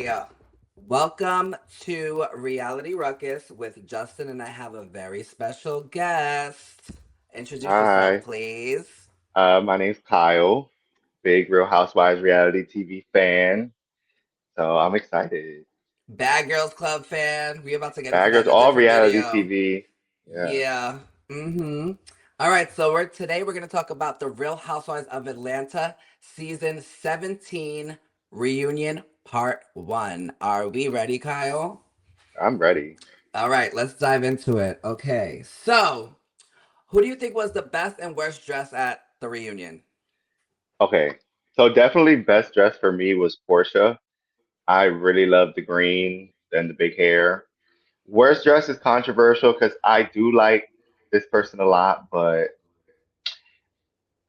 Hi, welcome to Reality Ruckus with Justin, and I have a very special guest. Introduce yourself, Hi, please. my name's Kyle, big Real Housewives reality TV fan. So I'm excited. Bad Girls Club fan. We're about to get into Baggers, that in a all different reality video. TV. Yeah, Yeah. Mm-hmm. All right, so we're gonna talk about the Real Housewives of Atlanta season 17 reunion part 1. Are we ready, Kyle? I'm ready. All right, let's dive into it. Okay, so who do you think was the best and worst dressed at the reunion? Okay, so definitely best dress for me was Portia. I really love the green and the big hair. Worst dress is controversial because I do like this person a lot, but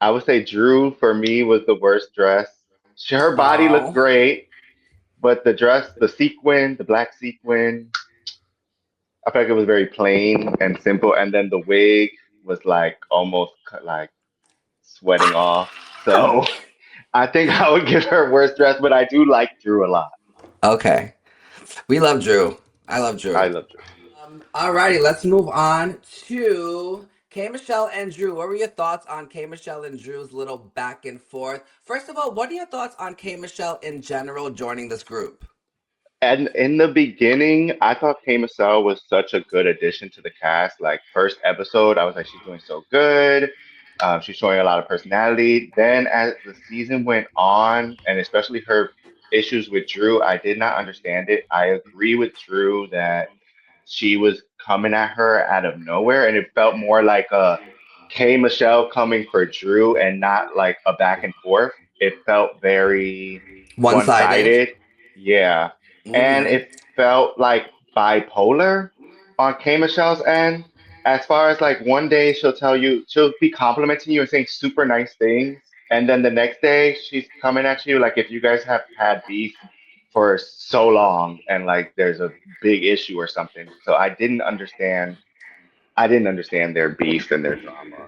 I would say Drew for me was the worst dress. Her body looked Oh, great, but the dress, the sequin, the black sequin, I feel like it was very plain and simple, and then the wig was like almost like sweating off. So I think I would give her worst dress, but I do like Drew a lot. okay. We love Drew. I love I Drew. love Drew. Alrighty, let's move on to K Michelle and Drew. What were your thoughts on K Michelle and Drew's little back and forth? First of all, what are your thoughts on K Michelle in general joining this group? And in the beginning, I thought Kay Michelle was such a good addition to the cast. Like first episode, I was like, she's doing so good. She's showing a lot of personality. Then as the season went on, and especially her issues with Drew, I did not understand it. I agree with Drew that she was coming at her out of nowhere, and it felt more like a Kay Michelle coming for Drew and not like a back and forth. It felt very One sided. one-sided. Yeah. And Mm-hmm. it felt like bipolar on Kay Michelle's end. As far as like one day she'll tell you, she'll be complimenting you and saying super nice things. And then the next day she's coming at you like if you guys have had beef for so long and like there's a big issue or something. So I didn't understand their beef and their drama.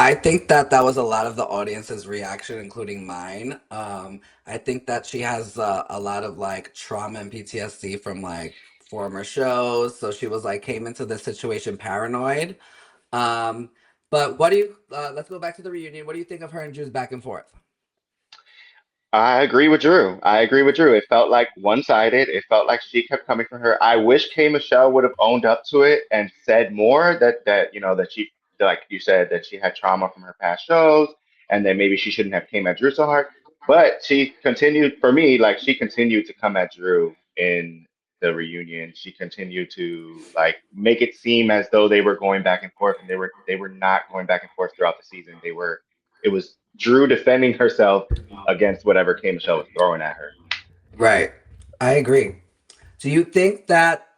I think that that was a lot of the audience's reaction, including mine. I think that she has a lot of like trauma and PTSD from like former shows, so she was like came into this situation paranoid. Um, but what do you? Let's go back to the reunion. What do you think of her and Drew's back and forth? I agree with Drew. I agree with Drew. It felt like one-sided. It felt like she kept coming for her. I wish Kay Michelle would have owned up to it and said more that that she like you said that she had trauma from her past shows and then maybe she shouldn't have came at Drew so hard. But she continued for me, like she continued to come at Drew in the reunion. She continued to like make it seem as though they were going back and forth and they were not going back and forth throughout the season. It was Drew defending herself against whatever K Michelle was throwing at her. Right. I agree. Do you think that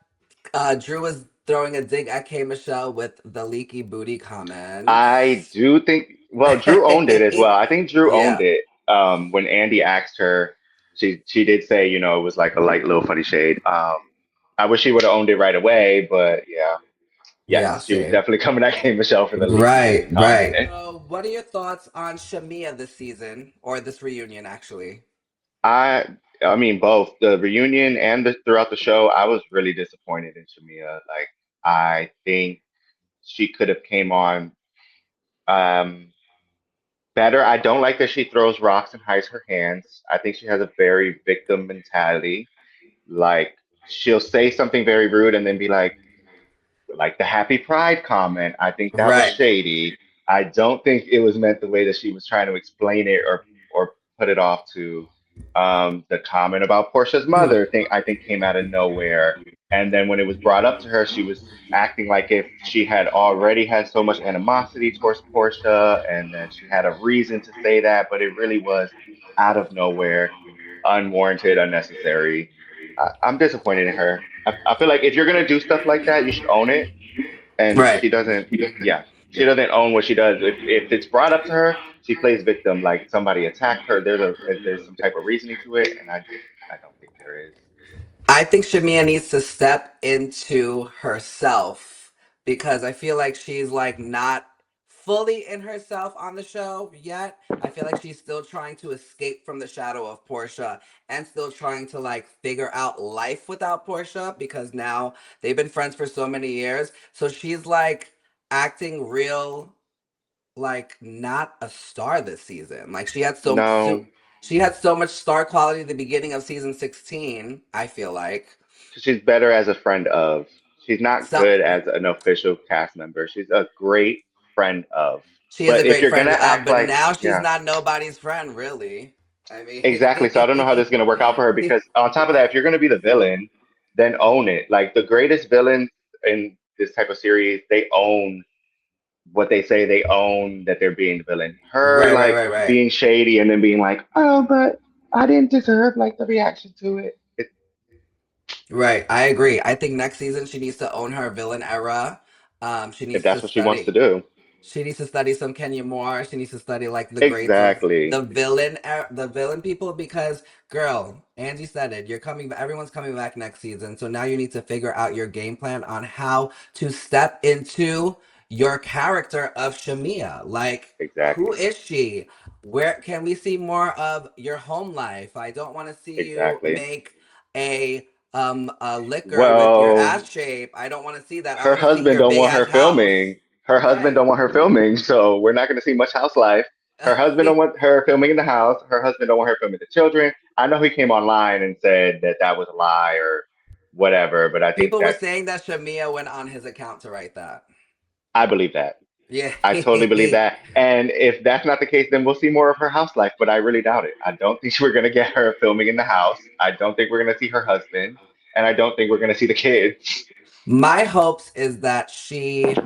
Drew was throwing a dig at K Michelle with the leaky booty I comments? do think, well, Drew owned it as well. I think Drew owned Yeah. it. When Andy asked her, she did say, it was like a light little funny shade. I wish she would have owned it right away, but yeah, Yeah, yes, she was same. definitely coming at K Michelle for the leaky Right, booty right. content. So, what are your thoughts on Shamia this season or this reunion, actually? I I mean both the reunion and throughout the show, I was really disappointed in Shamia. Like I think she could have came on um better. I don't like that she throws rocks and hides her hands. I think she has a very victim mentality. Like she'll say something very rude and then be like the happy pride comment. I think that was Right. shady. I don't think it was meant the way that she was trying to explain it or put it off to. The comment about Portia's mother thing I think came out of nowhere. And then when it was brought up to her, she was acting like if she had already had so much animosity towards Portia, and then she had a reason to say that, but it really was out of nowhere, unwarranted, unnecessary. I'm disappointed in her. I feel like if you're gonna do stuff like that, you should own it. And Right. she doesn't. Yeah, she doesn't own what she does. If it's brought up to her, she plays victim. Like somebody attacked her. There's some type of reasoning to it, and I don't think there is. I think Shamia needs to step into herself because I feel like she's like not fully in herself on the show yet. I feel like she's still trying to escape from the shadow of Portia and still trying to like figure out life without Portia because now they've been friends for so many years. So she's like acting real like not a star this season. Like No, she had so much star quality at the beginning of season 16, I feel like. she's better as a friend of. She's not So good as an official cast member. She's a great friend of. she is a But if great you're gonna friend of, act but like, now she's yeah, not nobody's friend, really. I exactly. So I don't know how this is mean, gonna work out for her because on top of that, if you're gonna be the villain, then own it. Like the greatest villains in this type of series, they own what they say. They own that they're being the villain. Her right, right, like right, right. being shady and then being like, oh, but I didn't deserve like the reaction to it. Right, I agree. I think next season she needs to own her villain era. She If needs to that's what she wants to study. do. She needs to study some Kenya Moore. She needs to study like the greats of Exactly. the villain people. Because, girl, Angie said it. You're coming. Everyone's coming back next season. So now you need to figure out your game plan on how to step into your character of Shamia. Like, who Exactly. is she? Where can we see more of your home life? I don't want to see you Exactly. make a liquor with your Well, ass shape. I don't want to see that. I her want to see husband your don't big want ass her house. filming. Her husband Right. don't want her filming, so we're not going to see much house life. Her husband don't want her filming in the house. Her husband don't want her filming the children. I know he came online and said that that was a lie or whatever, but I think People were that's saying that Shamia went on his account to write that. I believe that. Yeah. I totally believe that. And if that's not the case, then we'll see more of her house life, but I really doubt it. I don't think we're going to get her filming in the house. I don't think we're going to see her husband, and I don't think we're going to see the kids. My hopes is that she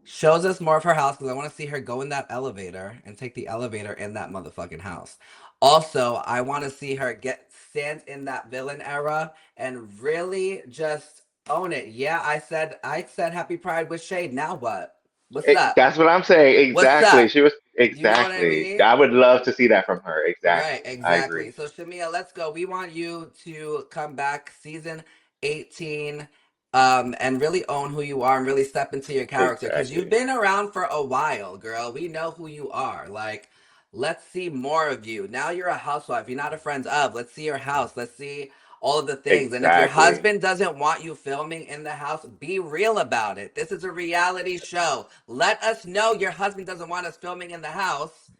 shows us more of her house because I want to see her go in that elevator and take the elevator in that motherfucking house. Also, I want to see her get stand in that villain era and really just own it. Yeah, I said Happy Pride with shade. Now what? What's up? That's what I'm saying. What's Exactly. up? She was You know what I exactly. mean? I would love to see that from her. Right, Exactly. I exactly. agree. So Shamia, let's go. We want you to come back season 18 and really own who you are and really step into your character because you've Exactly. been around for a while, girl. We know who you are. Like, let's see more of you. Now you're a housewife. You're not a friend of. Let's see your house. Let's see all of the things. And if your Exactly. husband doesn't want you filming in the house, be real about it. This is a reality show. Let us know your husband doesn't want us filming in the house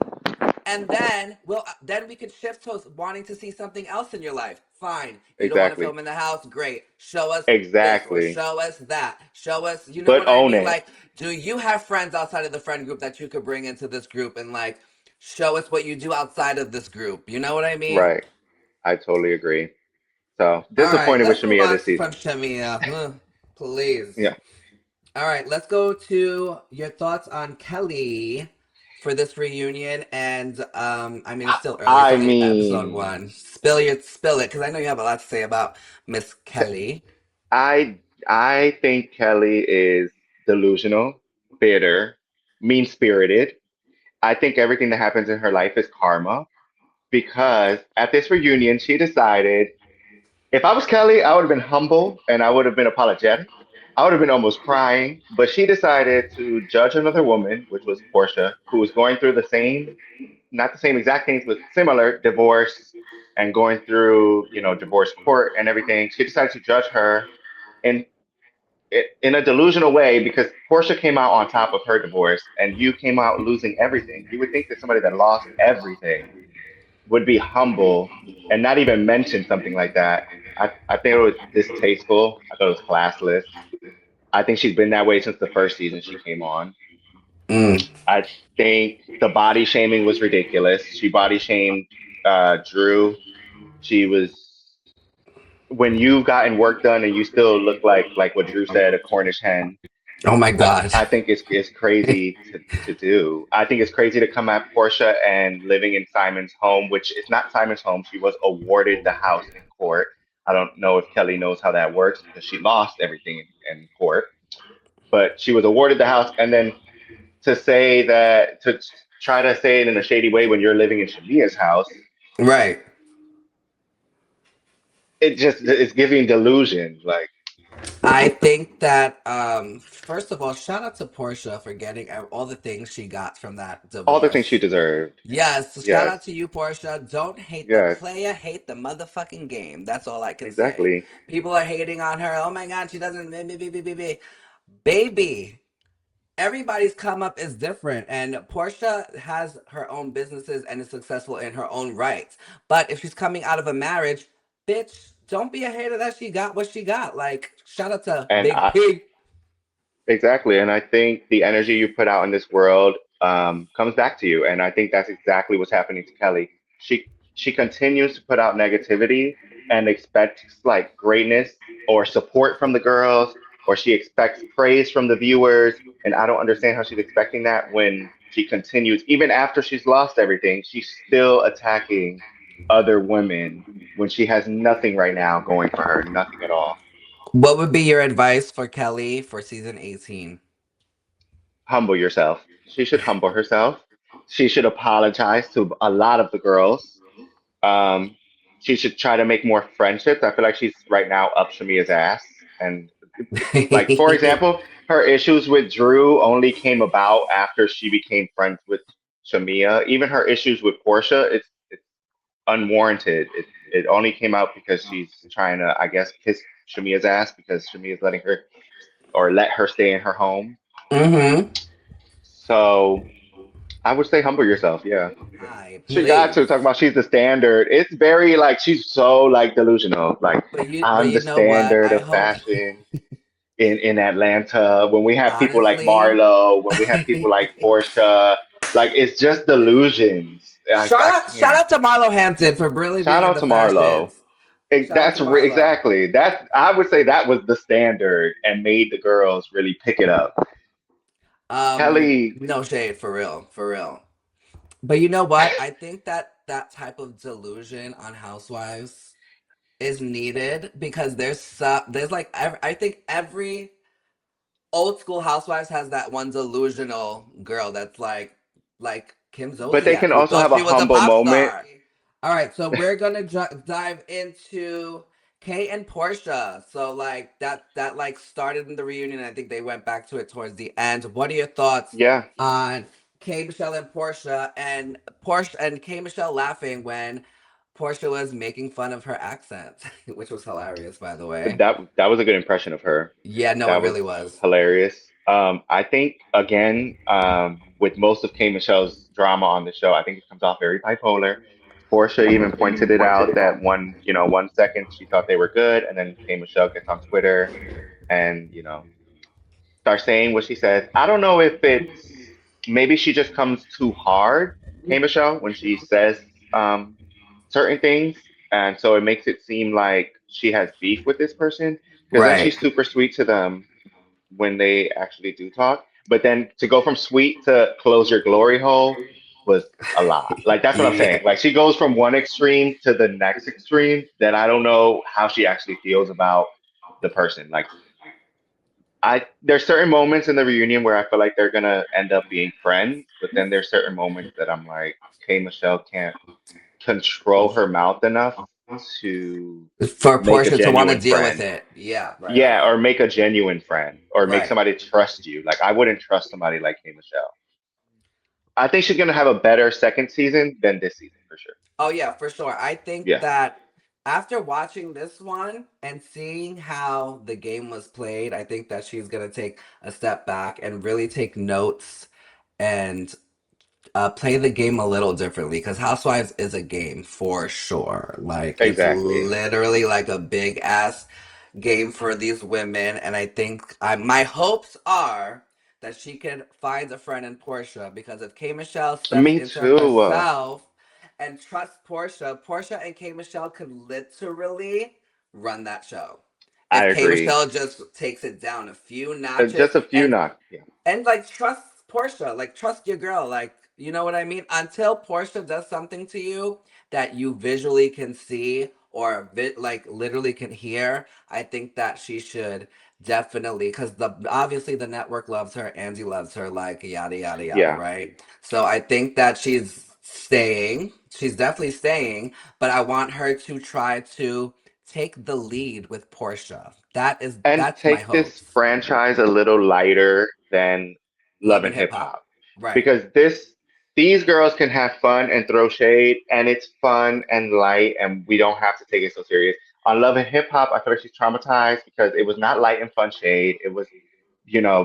and then we could shift to wanting to see something else in your life. Fine. You don't want to Exactly. film in the house? Great. Show us this or Exactly. show us that. Show us, you know But what I own mean? it. Like, do you have friends outside of the friend group that you could bring into this group and like show us what you do outside of this group? You know what I mean? Right. I totally agree. So All right, disappointed with let's move Shamia on this from season. Shamia. Please. Yeah. All right, let's go to your thoughts on Kelly for this reunion. And I mean, it's still early. It's I only episode mean, one. Spill it, because I know you have a lot to say about Miss Kelly. I I think Kelly is delusional, bitter, mean spirited. I think everything that happens in her life is karma because at this reunion she decided if I was Kelly, I would have been humble and I would have been apologetic. I would have been almost crying, but she decided to judge another woman, which was Portia, who was going through the same, not the same exact things, but similar divorce and going through, divorce court and everything. She decided to judge her in in a delusional way because Portia came out on top of her divorce and you came out losing everything. You would think that somebody that lost everything would be humble and not even mention something like that. I think it was distasteful. I thought it was classless. I think she's been that way since the first season she came on. Mm. I think the body shaming was ridiculous. She body shamed Drew. She was when you've gotten work done and you still look like what Drew said, a Cornish hen. Oh my I, God. I think it's crazy to do. I think it's crazy to come at Portia and living in Simon's home, which is not Simon's home. She was awarded the house in court. I don't know if Kelly knows how that works because she lost everything in court, but she was awarded the house. And then to say that, to try to say it in a shady way when you're living in Shamia's house, Right. it's giving delusion. Like, I think that first of all, shout out to Portia for getting all the things she got from that All the things she divorce. deserved. Yes, shout Yes, out to you, Portia. Don't hate the yes, player, hate the motherfucking game. That's all I can say. exactly. People are hating on her. Oh my God, she doesn't. Baby, everybody's come up is different, and Portia has her own businesses and is successful in her own rights. But if she's coming out of a marriage, bitch, don't be a hater that she got what she got. Like, shout out to And Big I, P. exactly. And I think the energy you put out in this world comes back to you. And I think that's exactly what's happening to Kelly. She continues to put out negativity and expects like greatness or support from the girls, or she expects praise from the viewers. And I don't understand how she's expecting that when she continues, even after she's lost everything, she's still attacking other women when she has nothing right now going for her, nothing at all. What would be your advice for Kelly for season 18? Humble yourself. She should humble herself. She should apologize to a lot of the girls. Um, she should try to make more friendships. I feel like she's right now up Shamia's ass. And like, for example, her issues with Drew only came about after she became friends with Shamia. Even her issues with Portia, it's unwarranted. It only came out because she's trying to, I guess, kiss Shamia's ass because Shamia's letting her or let her stay in her home. Mm-hmm. So I would say humble yourself. Yeah. Hi, She got to talk please. about she's the standard. It's very like she's so like delusional. Like But I'm you the know what? standard I of hope fashion in Atlanta. When we have people like honestly. Marlo, when we have people like Portia, like it's just delusions. I Shout can't. out to Marlo Hampton for really being Shout in out the to Marlo. fashions. Shout out to Marlo. Exactly. That's I would say that was the standard and made the girls really pick it up. Kelly, No shade, for real, for real. But you know what? I think that that type of delusion on Housewives is needed because there's like I think every old school Housewives has that one delusional girl that's like Kim but they Zolciak can who also thought have a she was a humble pop moment. star. All right, so we're gonna dive into Kay and Portia. So like that like started in the reunion. I think they went back to it towards the end. What are your thoughts Yeah. on Kay Michelle and Portia and Kay Michelle laughing when Portia was making fun of her accent, which was hilarious, by the way. That was a good impression of her. Yeah, no, it That was really was. hilarious. I think again, with most of K Michelle's drama on the show, I think it comes off very bipolar. Portia even pointed it out that one second she thought they were good, and then K Michelle gets on Twitter and starts saying what she says. I don't know if it's maybe she just comes too hard, K Michelle, when she says um, certain things, and so it makes it seem like she has beef with this person. Because then Right. she's super sweet to them when they actually do talk. But then to go from sweet to close your glory hole was a lot. Like that's what I'm Yeah. saying. Like she goes from one extreme to the next extreme that I don't know how she actually feels about the person. Like I there's certain moments in the reunion where I feel like they're gonna end up being friends, but then there's certain moments that I'm like, Kay Michelle can't control her mouth enough to For make a Portia to want to genuine deal with friend. it. Yeah, Yeah, or make a genuine friend, or make right. somebody trust you. Like I wouldn't trust somebody like Kay Michelle. I think she's gonna have a better second season than this season for sure. Oh yeah, for sure. I think Yeah, that after watching this one and seeing how the game was played, I think that she's gonna take a step back and really take notes and play the game a little differently because Housewives is a game for sure. Like it's exactly. literally like a big ass game for these women, and I think my hopes are that she can find a friend in Portia because if K Michelle steps Me into too. herself and trusts Portia, Portia and K Michelle could literally run that show. I If K agree. Michelle just takes it down a few notches Just a few knock. Yeah, and like trust Portia, like trust your girl, like you know what I mean. Until Portia does something to you that you visually can see or like literally can hear, I think that she should definitely because the obviously the network loves her, Andy loves her, like yada yada yada, yeah, right? So I think that she's staying. She's definitely staying, but I want her to try to take the lead with Portia. And That's my take this hopes. franchise a little lighter than Love Love and and hip Hip hop. Hop Right. because these girls can have fun and throw shade, and it's fun and light, and we don't have to take it so serious. On Love and Hip Hop, I feel like she's traumatized because it was not light and fun shade. It was,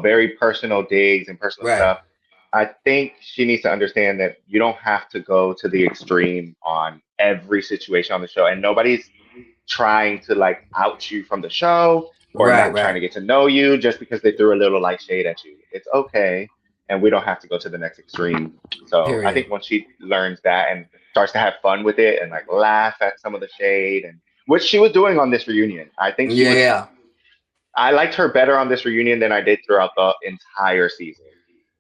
very personal digs and personal Right. stuff. I think she needs to understand that you don't have to go to the extreme on every situation on the show, and nobody's trying to like out you from the show or Right, not trying right. to get to know you just because they threw a little light shade at you. It's okay, and we don't have to go to the next extreme. So I think Period. once she learns that and starts to have fun with it and like laugh at some of the shade and which she was doing on this reunion, I think she Yeah, was. yeah. I liked her better on this reunion than I did throughout the entire season.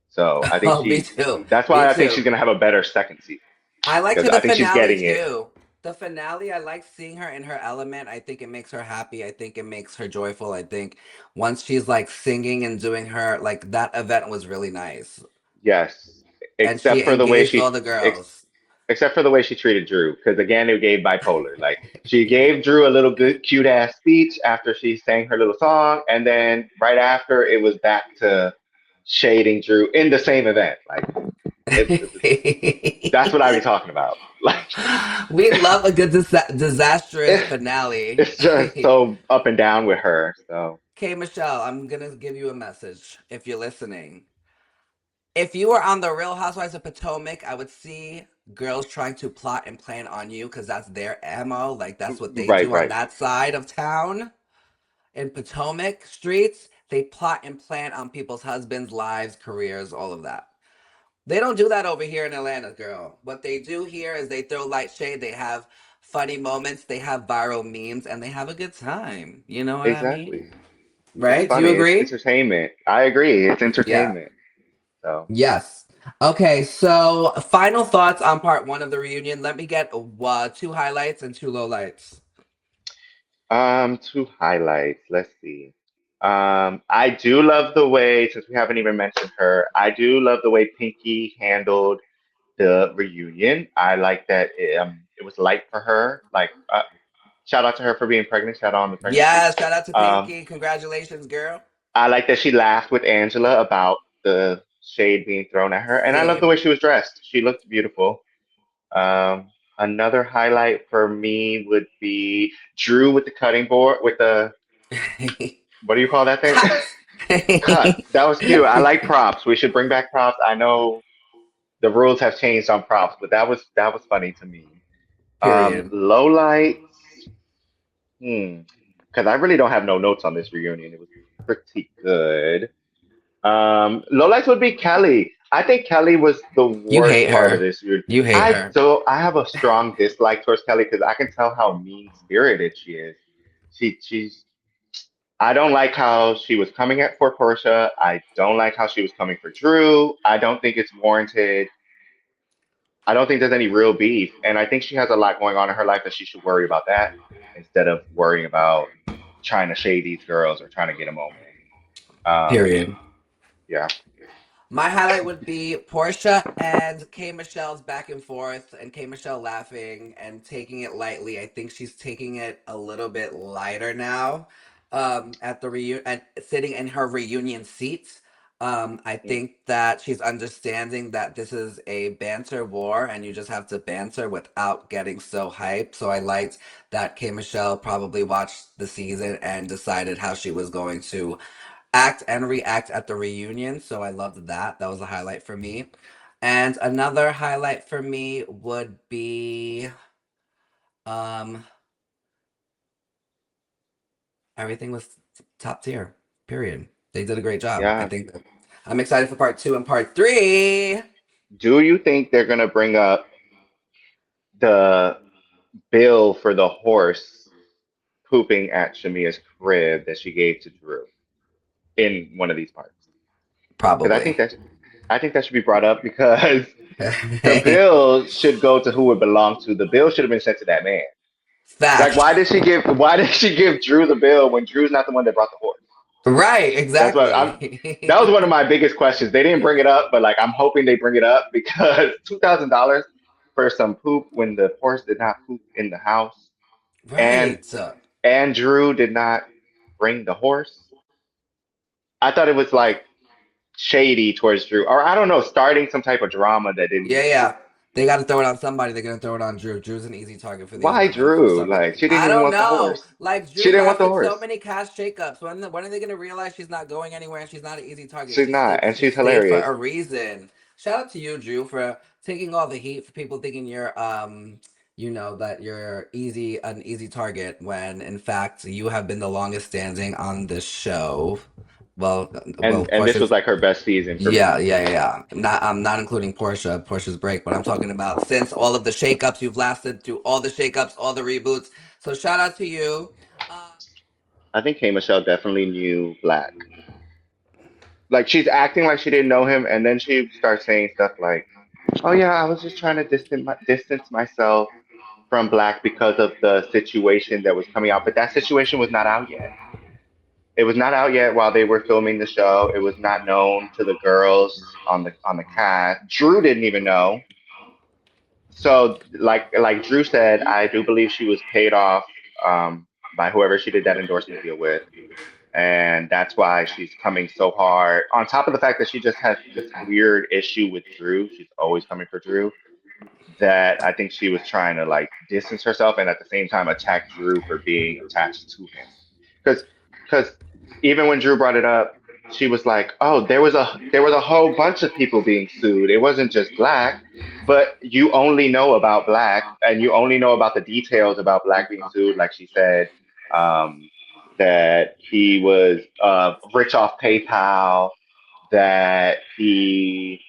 So I think Oh, me she. too. That's Me why I think she's too. gonna have a better second season I liked because her I the think she's finale getting it. too. The finale, I like seeing her in her element. I think it makes her happy. I think it makes her joyful. I think once she's like singing and doing her, like that event was really nice. Yes, And she except for the way engaged all she the ex, girls. except for the way she treated Drew, because again, it gave bipolar. Like she gave Drew a little good, cute ass speech after she sang her little song, and then right after it was back to shading Drew in the same event. Like it was, that's what I be talking about. Like We love a good disastrous it, finale. it's just so up and down with her. So Okay, Michelle, I'm gonna give you a message if you're listening. If you were on the Real Housewives of Potomac, I would see girls trying to plot and plan on you because that's their MO. Like that's what they right, do on right, that side of town. In Potomac streets, they plot and plan on people's husbands, lives, careers, all of that. They don't do that over here in Atlanta, girl. What they do here is they throw light shade, they have funny moments, they have viral memes, and they have a good time. You know what I mean? exactly. It's Right? Do you funny. It's agree? entertainment. I agree. It's Yeah. entertainment. So. Yes. Okay, so final thoughts on part one of the reunion. Let me get two highlights and two lowlights. Two highlights. Let's see. I do love the way, since we haven't even mentioned her, I do love the way Pinky handled the reunion. I like that it was light for her. Like, shout out to her for being pregnant. Shout out on the pregnancy. Yes, shout out to Um, Pinky. Congratulations, girl. I like that she laughed with Angela about the shade being thrown at her, and I love the Same. way she was dressed. She looked beautiful. Another highlight for me would be Drew with the cutting board with the what do you call that thing? Cut. Cut. That was cute. I like props. We should bring back props. I know the rules have changed on props, but that was funny to me. Period. Low lights. Because I really don't have no notes on this reunion. It was pretty good. Low lights would be Kelly. I think Kelly was the You worst hate part of her. this reunion. You hate her. I have a strong dislike towards Kelly because I can tell how mean spirited she is. She's I don't like how she was coming at for Portia. I don't like how she was coming for Drew. I don't think it's warranted. I don't think there's any real beef. And I think she has a lot going on in her life that she should worry about that instead of worrying about trying to shade these girls or trying to get a moment. Um, Period. yeah. My highlight would be Portia and K Michelle's back and forth, and K Michelle laughing and taking it lightly. I think she's taking it a little bit lighter now. At the reunion, at sitting in her reunion seat. I Mm. think that she's understanding that this is a banter war, and you just have to banter without getting so hyped. So I liked that K Michelle probably watched the season and decided how she was going to act and react at the reunion. So I loved that. That was a highlight for me. And another highlight for me would be um everything was top tier. Period. They did a great job. I Yeah. think I'm excited for part two and part three. Do you think they're going to bring up the bill for the horse pooping at Shamia's crib that she gave to Drew in one of these parts? Because Probably. I think that should be brought up because the bill should go to who it belonged to. The bill should have been sent to that man. Like, Fact. why did she give Drew the bill when Drew's not the one that brought the horse? Right, That's what I'm. That was one of exactly. my biggest questions. They didn't bring it up, but like I'm hoping they bring it up because $2,000 for some poop when the horse did not poop in the house, and Right. and Drew did not bring the horse. I thought it was like shady towards Drew, or I don't know, starting some type of drama that didn't Yeah, need to be. yeah. They got to throw it on somebody. They're gonna throw it on Drew. Drew's an easy target for these Why women for Drew? some reason. Like she didn't I even don't want the know. horse. Like She Drew didn't want the lasted so horse. many cast shakeups. When are they gonna realize she's not going anywhere and she's not an easy target? She's not, and She she's stayed for hilarious. a reason. Shout out to you, Drew, for taking all the heat for people thinking you're that you're an easy target when in fact you have been the longest standing on this show. Well, And this was Portia's like her best season for yeah, me. yeah, yeah, yeah. Not including Portia's break, but I'm talking about since all of the shakeups you've lasted through all the shakeups, all the reboots. So shout out to you. Uh, I think K Michelle definitely knew Black. Like she's acting like she didn't know him, and then she starts saying stuff like, "Oh yeah, I was just trying to distance myself from Black because of the situation that was coming out, but that situation was not out yet. It was not out yet while they were filming the show. It was not known to the girls on the cast. Drew didn't even know. So like Drew said, I do believe she was paid off by whoever she did that endorsement deal with, and that's why she's coming so hard. On top of the fact that she just has this weird issue with Drew, she's always coming for Drew. That I think she was trying to like distance herself and at the same time attack Drew for being attached to him. Because because even when Drew brought it up, she was like, "Oh, there was a whole bunch of people being sued. It wasn't just Black, but you only know about Black and you only know about the details about Black being sued." Like she said, um, that he was rich off PayPal, that he's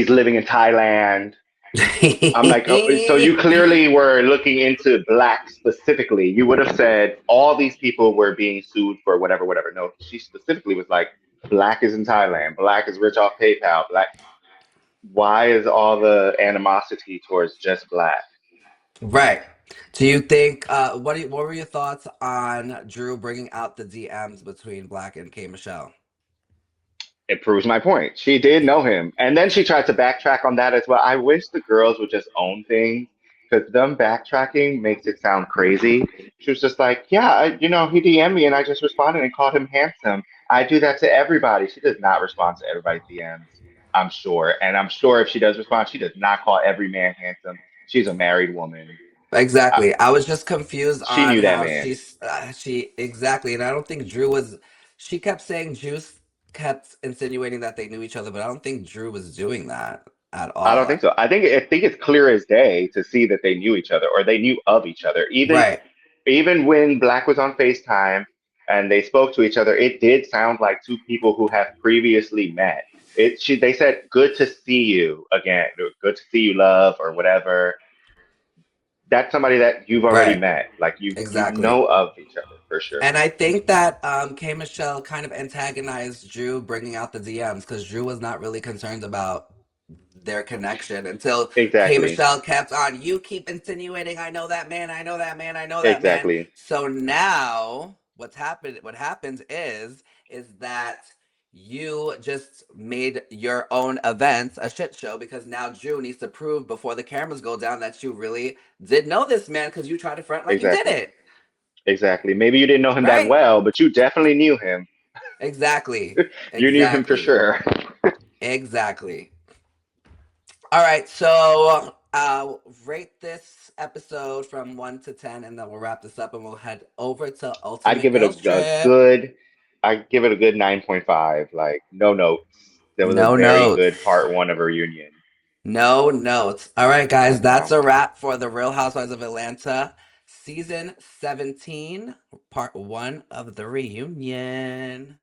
living in Thailand. I'm like, oh, so you clearly were looking into Black specifically. You would have said all these people were being sued for whatever, whatever. No, she specifically was like, Black is in Thailand. Black is rich off PayPal. Black. Why is all the animosity towards just Black? right. Do you think what were your thoughts on Drew bringing out the DMs between Black and K Michelle? It proves my point. She did know him. And then she tried to backtrack on that as well. I wish the girls would just own things because them backtracking makes it sound crazy. She was just like, yeah, he DM'd me and I just responded and called him handsome. I do that to everybody. She does not respond to everybody's DMs, I'm sure. And I'm sure if she does respond, she does not call every man handsome. She's a married woman. Uh, Exactly. I was just confused she on knew that how man. she exactly, and I don't think Drew was. She kept saying Juice kept insinuating that they knew each other, but I don't think Drew was doing that at I don't all. think so. I think it's clear as day to see that they knew each other or they knew of each other. Right. Even when Black was on FaceTime and they spoke to each other, it did sound like two people who have previously met. They said, "Good to see you again. Good to see you, love," or whatever. That's somebody that you've already Right. met. Like you Exactly. know of each other for sure. And I think that K Michelle kind of antagonized Drew bringing out the DMs because Drew was not really concerned about their connection until K Exactly. Michelle kept on, you keep insinuating, I know that man, I know that man, I know that man. Exactly. So now what happens is that you just made your own events a shit show because now Drew needs to prove before the cameras go down that you really did know this man because you tried to front like you Exactly. didn't. Exactly. Maybe you didn't know him that Right? well, but you definitely knew him. Exactly. You knew him for Exactly. sure. Exactly. All right, so rate this episode from 1 to 10, and then we'll wrap this up and we'll head over to I'd Ultimate give it Girls a Trip. good, I'd give it a good 9.5. Like, no notes. That was a No very good notes. part one of a reunion. No notes. All right, guys, that's No. a wrap for The Real Housewives of Atlanta, season 17, part one of the reunion.